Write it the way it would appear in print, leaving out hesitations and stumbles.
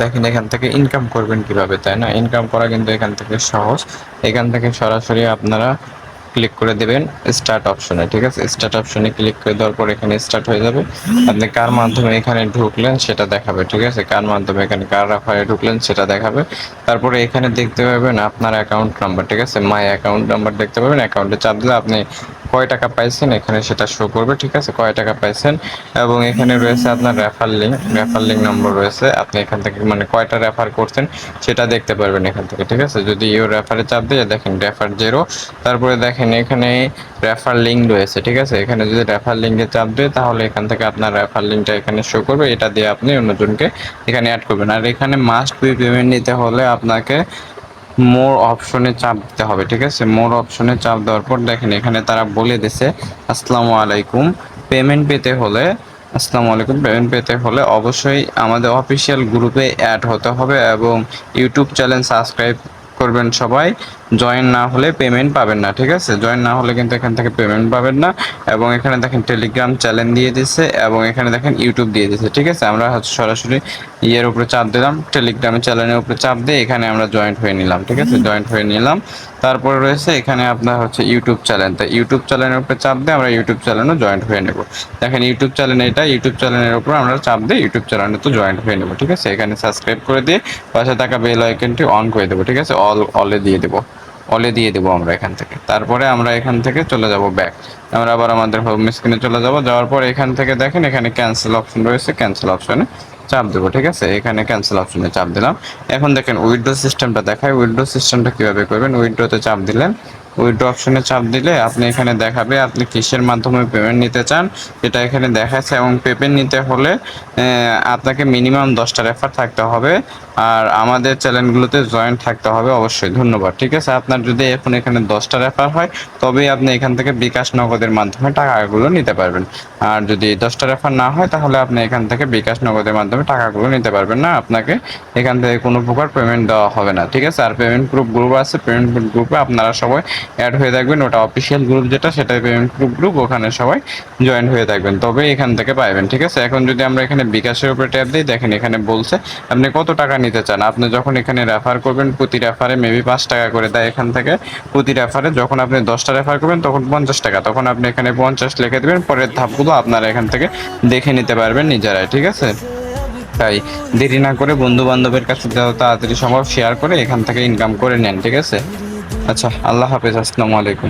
দেখেন এখান থেকে ইনকাম করবেন কিভাবে, তাই না? ইনকাম করা কিন্তু এখান থেকে সহজ। এখান থেকে সরাসরি আপনারা ক্লিক করে দেবেন স্টার্ট অপশনে, ঠিক আছে? স্টার্ট অপশনে ক্লিক করে দেওয়ার পর এখানে স্টার্ট হয়ে যাবে। আপনি কার মাধ্যমে এখানে ঢুকলেন সেটা দেখাবে, ঠিক আছে? কার মাধ্যমে এখানে কার রেফারে ঢুকলেন সেটা দেখাবে। তারপরে এখানে দেখতে পাবেন আপনার অ্যাকাউন্ট নাম্বার, ঠিক আছে? মাই অ্যাকাউন্ট নাম্বার দেখতে পাবেন। অ্যাকাউন্টে চাপ দিলে আপনি কয় টাকা পাইছেন এখানে সেটা শো করবে, ঠিক আছে? কয় টাকা পাইছেন, এবং এখানে রয়েছে আপনার রেফার লিঙ্ক নম্বর রয়েছে। আপনি এখান থেকে মানে কয়টা রেফার করছেন সেটা দেখতে পারবেন এখান থেকে, ঠিক আছে? যদি ইউ রেফারে চাপ দিয়ে দেখেন রেফার 0, তারপরে দেখেন এখানে রেফার লিঙ্ক রয়েছে, ঠিক আছে? এখানে যদি রেফার লিঙ্কে চাপ দেয় তাহলে এখান থেকে আপনার রেফার লিঙ্কটা এখানে শো করবে। এটা দিয়ে আপনি অন্যজনকে এখানে অ্যাড করবেন। আর এখানে মাস্ট বি পেমেন্ট নিতে হলে আপনাকে মোর অপশনে চাপ দিতে হবে, ঠিক আছে? মোর অপশনে চাপ দেওয়ার পর দেখেন এখানে তারা বলে দিছে আসসালামু আলাইকুম, পেমেন্ট পেতে হলে আসসালামু আলাইকুম, পেমেন্ট পেতে হলে অবশ্যই আমাদের অফিসিয়াল গ্রুপে অ্যাড হতে হবে এবং ইউটিউব চ্যানেল সাবস্ক্রাইব করবেন সবাই। জয়েন না হলে পেমেন্ট পাবেন না, ঠিক আছে? জয়েন না হলে কিন্তু এখান থেকে পেমেন্ট পাবেন না। এবং এখানে দেখেন টেলিগ্রাম চ্যানেল দিয়ে দিচ্ছে এবং এখানে দেখেন ইউটিউব দিয়ে দিচ্ছে, ঠিক আছে? আমরা সরাসরি ইয়ের উপরে চাপ দিলাম, টেলিগ্রামের চ্যানেলের উপরে চাপ দিয়ে এখানে আমরা জয়েন্ট হয়ে নিলাম, ঠিক আছে? জয়েন্ট হয়ে নিলাম। তারপরে রয়েছে এখানে আপনার হচ্ছে ইউটিউব চ্যানেল, তাই ইউটিউব চ্যানেলের উপরে চাপ দিয়ে আমরা ইউটিউব চ্যানেলও জয়েন্ট হয়ে নেব। দেখেন ইউটিউব চ্যানেল, এটা ইউটিউব চ্যানেলের উপর আমরা চাপ দিয়ে ইউটিউব চ্যানেলে তো জয়েন্ট হয়ে নেব, ঠিক আছে? এখানে সাবস্ক্রাইব করে দিয়ে পাশে থাকা বেল আইকনটি অন করে দেবো, ঠিক আছে? অলে দিয়ে দেবো, অলে দিয়ে দেবো আমরা এখান থেকে। তারপরে আমরা এখান থেকে চলে যাব ব্যাক, আমরা আবার আমাদের হোম স্ক্রিনে চলে যাব। যাওয়ার পর এখান থেকে দেখেন এখানে ক্যান্সেল অপশন রয়েছে, ক্যান্সেল অপশনে চাপ দেবো, ঠিক আছে? এখানে ক্যান্সেল অপশনে চাপ দিলাম। এখন দেখেন উইথড্র সিস্টেমটা দেখায়। উইথড্র সিস্টেমটা কীভাবে করবেন, উইথড্রতে চাপ দিলেন, উইথড্র অপশনে চাপ দিলে আপনি এখানে দেখাবে আপনি কিসের মাধ্যমে পেমেন্ট নিতে চান, এটা এখানে দেখাচ্ছে। এবং পেমেন্ট নিতে হলে আপনাকে মিনিমাম 10টা রেফার থাকতে হবে আর আমাদের চ্যানেলগুলোতে জয়েন থাকতে হবে অবশ্যই। ধন্যবাদ, ঠিক আছে? আপনার যদি এখন এখানে 10টা রেফার হয় তবেই আপনি এখান থেকে বিকাশ নগদের মাধ্যমে টাকাগুলো নিতে পারবেন। আর যদি 10টা রেফার না হয় তাহলে আপনি এখান থেকে বিকাশ নগদের মাধ্যমে টাকাগুলো নিতে পারবেন না, আপনাকে এখান থেকে কোনো প্রকার পেমেন্ট দেওয়া হবে না, ঠিক আছে? আর পেমেন্ট গ্রুপ আছে, পেমেন্ট গ্রুপে আপনারা সবাই অ্যাড হয়ে থাকবেন। ওটা অফিসিয়াল গ্রুপ যেটা, সেটা পেমেন্ট গ্রুপ, ওখানে সবাই জয়েন হয়ে থাকবেন, তবে এখান থেকে পাইবেন, ঠিক আছে? এখন যদি আমরা এখানে বিকাশের উপরে ট্যাপ দিই, দেখেন এখানে বলছে আপনি কত টাকা নিতে চান। আপনি যখন এখানে রেফার করবেন প্রতি রেফারে মেবি 5 টাকা করে দেয় এখান থেকে প্রতি রেফারে। যখন আপনি 10টা রেফার করবেন তখন 50 টাকা, তখন আপনি এখানে 50 লিখে দেবেন। পরের ধাপগুলো আপনারা এখান থেকে দেখে নিতে পারবেন নিজেরাই, ঠিক আছে? তাই দেরি না করে বন্ধু বান্ধবের কাছে যত তাড়াতাড়ি সম্ভব শেয়ার করে এখান থেকে ইনকাম করে নেন, ঠিক আছে? আচ্ছা, আল্লাহ হাফেজ, আসসালামু আলাইকুম।